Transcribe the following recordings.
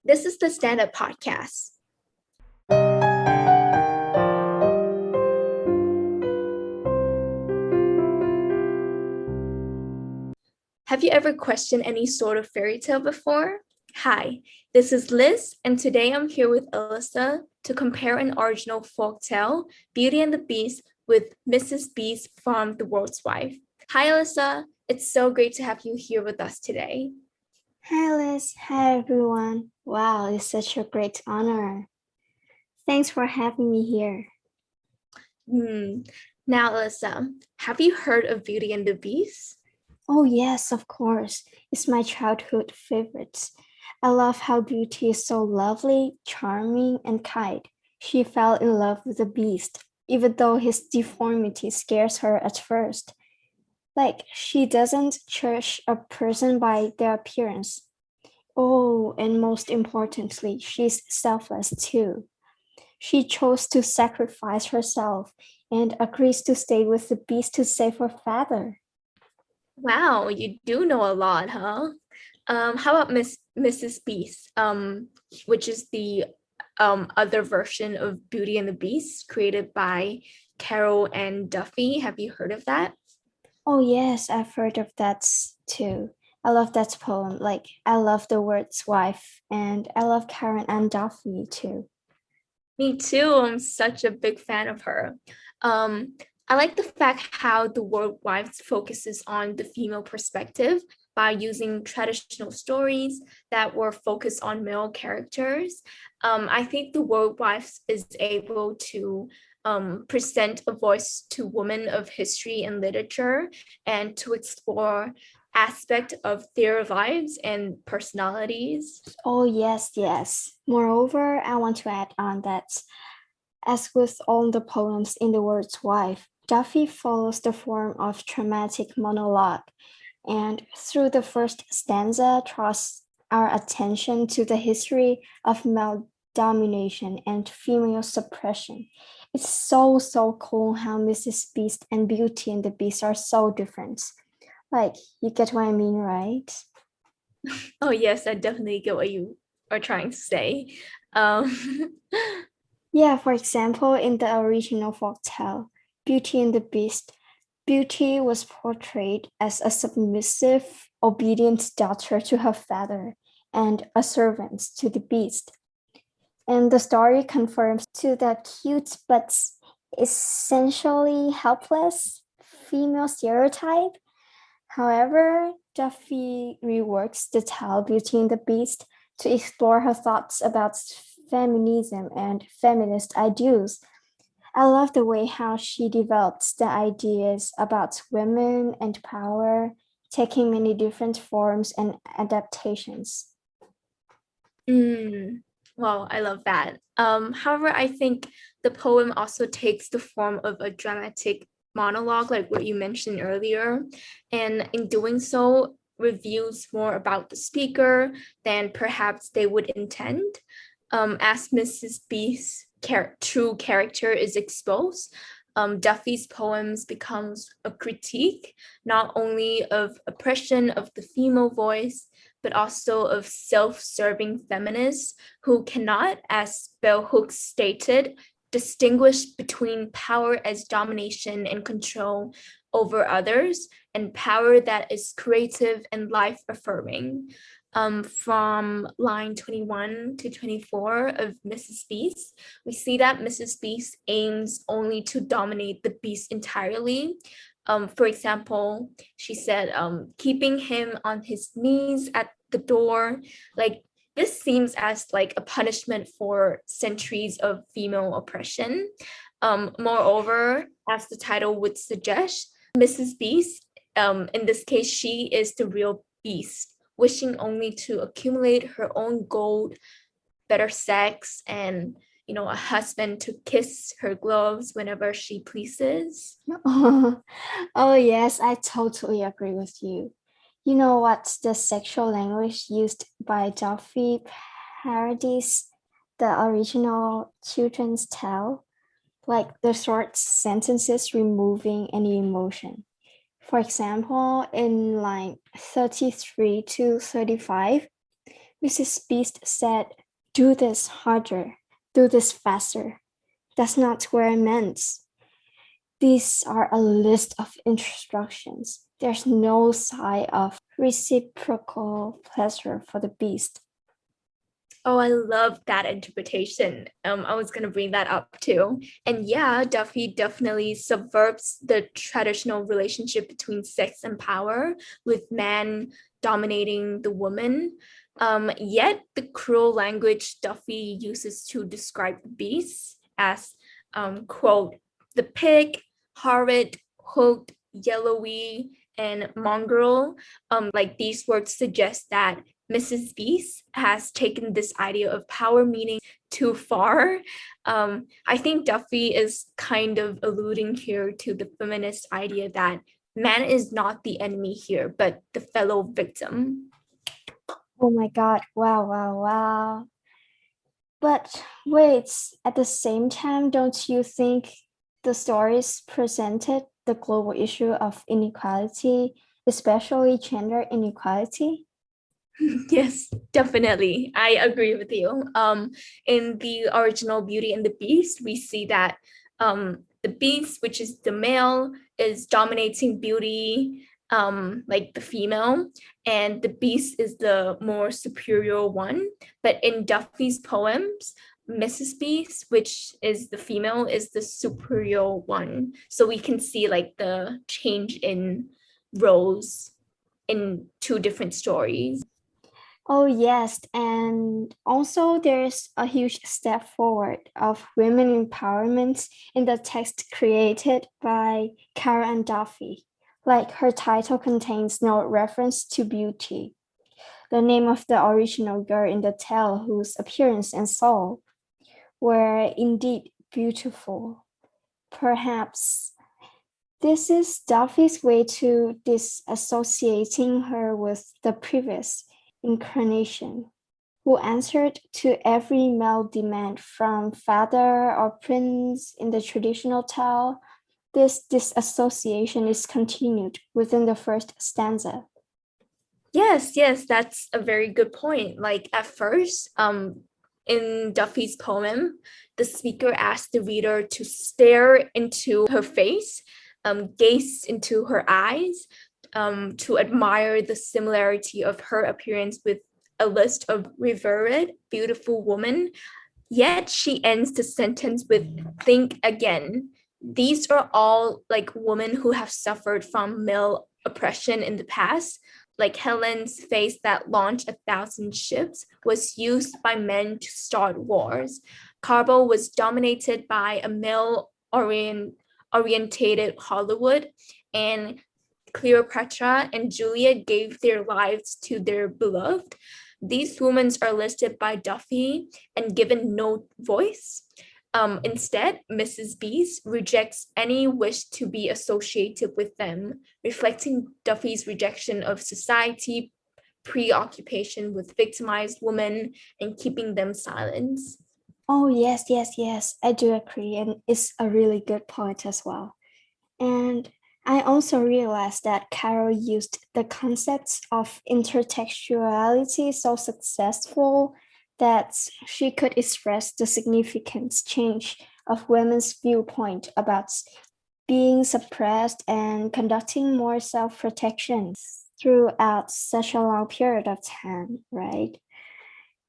This is the Stand Up Podcast. Have you ever questioned any sort of fairy tale before? Hi, this is Liz, and today I'm here with Elisa to compare an original folktale, Beauty and the Beast, with Mrs. Beast from The World's Wife. Hi, Elisa. It's so great to have you here with us today. Hi Liz, hi everyone. Wow, it's such a great honor. Thanks for having me here. Now, Elisa, have you heard of Beauty and the Beast? Oh yes, of course. It's my childhood favorite. I love how Beauty is so lovely, charming, and kind. She fell in love with the Beast, even though his deformity scares her at first. Like, she doesn't judge a person by their appearance. Oh, and most importantly, she's selfless too. She chose to sacrifice herself and agrees to stay with the beast to save her father. Wow, you do know a lot, huh? How about Mrs. Beast, which is the other version of Beauty and the Beast created by Carol and Duffy. Have you heard of that? Oh, yes, I've heard of that too. I love that poem. Like, I love the words wife, and I love Karen and Duffy too. Me too. I'm such a big fan of her. Um, I like the fact how the World Wives focuses on the female perspective by using traditional stories that were focused on male characters. I think the World Wives is able to present a voice to women of history and literature and to explore aspect of their lives and personalities. Oh, yes, yes. Moreover, I want to add on that, as with all the poems in the words wife, Duffy follows the form of dramatic monologue, and through the first stanza draws our attention to the history of male domination and female suppression. It's so cool how Mrs. Beast and Beauty and the Beast are so different. Like, you get what I mean, right? Oh yes, I definitely get what you are trying to say. Um, Yeah, for example, in the original folktale, Beauty and the Beast, Beauty was portrayed as a submissive, obedient daughter to her father and a servant to the beast. And the story confirms to the cute but essentially helpless female stereotype. However, Duffy reworks the tale Beauty and the Beast to explore her thoughts about feminism and feminist ideals. I love the way how she develops the ideas about women and power, taking many different forms and adaptations. mm, well, I love that. However, I think the poem also takes the form of a dramatic monologue, like what you mentioned earlier, and in doing so, reveals more about the speaker than perhaps they would intend. As Mrs. B's true character is exposed, Duffy's poems becomes a critique not only of oppression of the female voice, but also of self-serving feminists who cannot, as Bell Hooks stated, distinguish between power as domination and control over others and power that is creative and life-affirming. From line 21 to 24 of Mrs. Beast, we see that Mrs. Beast aims only to dominate the beast entirely. For example, she said, keeping him on his knees at the door. Like, this seems as like a punishment for centuries of female oppression. Moreover, as the title would suggest, Mrs. Beast, in this case, she is the real beast, wishing only to accumulate her own gold, better sex, and a husband to kiss her gloves whenever she pleases. Oh, yes, I totally agree with you. You know what? The sexual language used by Duffy parodies the original children's tale, like the short sentences removing any emotion. For example, in line 33 to 35, Mrs. Beast said, "Do this harder, do this faster. That's not what I meant. These are a list of instructions. There's no sign of reciprocal pleasure for the beast." Oh, I love that interpretation. I was gonna bring that up too. And yeah, Duffy definitely subverts the traditional relationship between sex and power, with man dominating the woman. Yet the cruel language Duffy uses to describe the beast as, quote, the pig, horrid, hooked, yellowy, and mongrel. Like these words suggest that Mrs. Beast has taken this idea of power meaning too far. I think Duffy is kind of alluding here to the feminist idea that man is not the enemy here, but the fellow victim. Oh my God, wow, wow, wow. But wait, at the same time, don't you think the stories presented the global issue of inequality, especially gender inequality? Yes, definitely. I agree with you. In the original Beauty and the Beast, we see that the beast, which is the male, is dominating Beauty, like the female, and the beast is the more superior one. But in Duffy's poems, Mrs. Beast, which is the female, is the superior one. So we can see like the change in roles in two different stories. Oh, yes. And also, there's a huge step forward of women empowerment in the text created by Kara and Duffy. Like her title contains no reference to beauty, the name of the original girl in the tale whose appearance and soul were indeed beautiful. Perhaps this is Duffy's way to disassociating her with the previous incarnation, who answered to every male demand from father or prince in the traditional tale. This disassociation is continued within the first stanza. Yes, yes, that's a very good point. Like at first, in Duffy's poem, the speaker asked the reader to stare into her face, gaze into her eyes, to admire the similarity of her appearance with a list of revered, beautiful women. Yet she ends the sentence with think again. These are all like women who have suffered from male oppression in the past. Like Helen's face that launched 1,000 ships was used by men to start wars. Carbo was dominated by a male orientated Hollywood, and Cleopatra and Juliet gave their lives to their beloved. These women are listed by Duffy and given no voice. Instead, Mrs. Beast rejects any wish to be associated with them, reflecting Duffy's rejection of society, preoccupation with victimized women, and keeping them silent. Oh, yes, yes, yes, I do agree. And it's a really good point as well. And I also realized that Carol used the concepts of intertextuality so successful that she could express the significant change of women's viewpoint about being suppressed and conducting more self-protection throughout such a long period of time, right?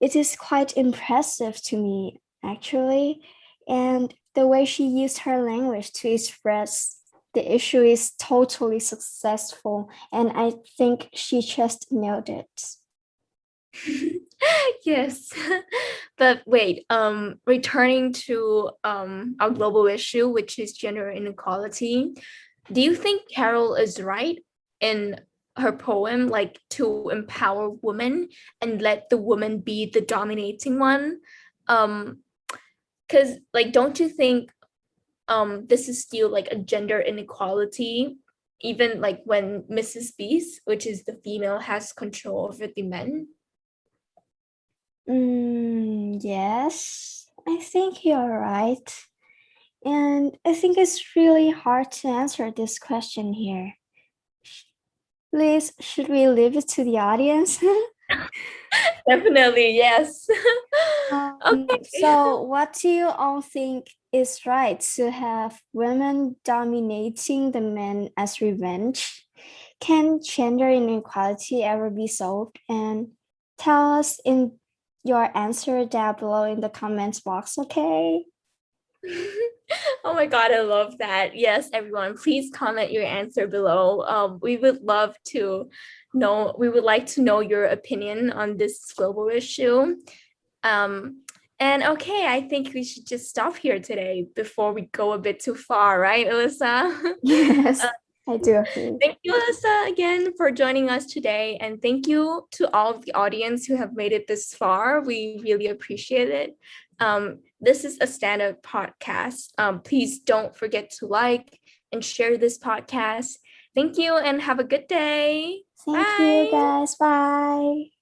It is quite impressive to me, actually. And the way she used her language to express the issue is totally successful. And I think she just nailed it. Yes. But wait, returning to our global issue, which is gender inequality, do you think Carol is right in her poem, like to empower women and let the woman be the dominating one? Um, because like, don't you think this is still like a gender inequality, even like when Mrs. Beast, which is the female, has control over the men? Yes, I think you're right. And I think it's really hard to answer this question here. Liz, should we leave it to the audience? Definitely, yes. Okay. So what do you all think is right to have women dominating the men as revenge? Can gender inequality ever be solved? And tell us in your answer down below in the comments box, okay? Oh my God, I love that. Yes, everyone, please comment your answer below. We would love to know, we would like to know your opinion on this global issue. Um, and okay, I think we should just stop here today before we go a bit too far, right, Alyssa? Yes, I do agree. Thank you, Alyssa, again for joining us today. And thank you to all of the audience who have made it this far. We really appreciate it. This is a stand-up podcast. Please don't forget to like and share this podcast. Thank you and have a good day. Thank you Bye. guys. Bye.